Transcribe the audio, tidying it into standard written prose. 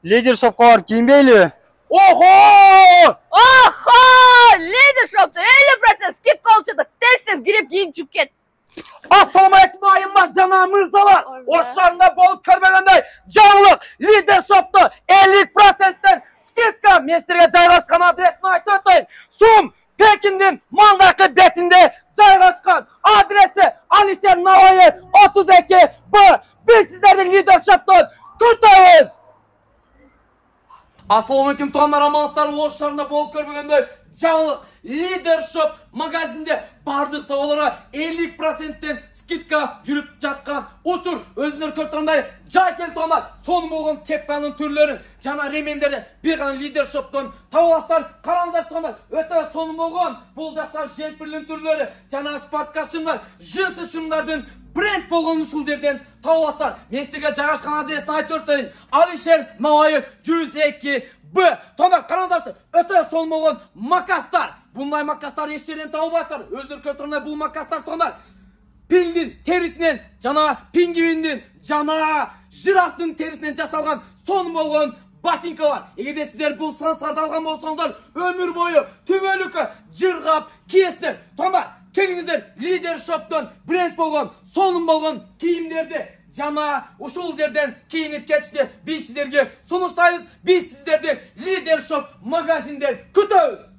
Лидер шопқа барып киінбейлі. Охо! Oho! Lady Shop'ta 50% skip olacak. Tez girip giyim çıket. Assalamualaikum ayımlar cana mırzalar. Oşlarında bol körmegende canlı Lider Shop'ta 50%'ten skitka mesirge caylaşkan adresini aytırtayın. Sum Pekin'in Mandakı betinde caylaşkan adresi Alişer Navayi 32B. Biz sizlerden Lider Shop'tan tutayız. Assalamualaikum tuğanlar amanslar oşlarında bol körmegende canlı Lider Shop magazinde bardıqta olara 50%'ten skitka жүрүп жатқан учур өзүнөр көп таңдай жай келип тугандар сонун болгон кепканын түрлөрүн жана ремендерди бир гана Lider Shop'тон таба аласыздар. Караңыздар тугандар, өтө сонун болгон бул жакта жемпирлин түрлөрү жана спорт костюмдар, жынсы шымдардын бренд болгон ушул жерден таба аласыздар. Мен силерге жайгашкан адресин айтып өтөйүн. Алишер Наваи 102Б. Тугандар, караңыздар, өтө сонун болгон макастар. Bunday makaslar eş жерден таба албайсыздар. Өздөрү көрүп тургандай бул макастар тугандар Пилдин терисинен, жана пингвиндин, жана жирафтын терисинен жасалган сонун болгон ботинкалар. Эгерде сиздер бул санстарды алган болсоңуздар, өмүр бою түбөлүккө жыргап кийесиздер. Тугандар, келиңиздер Lider Shop'тон бренд болгон, сонун болгон кийимдерди жана ушул жерден кийинип кетишти. Биз сиздерге сунуштайбыз. Биз сиздерди Lider Shop магазинден күтөбүз.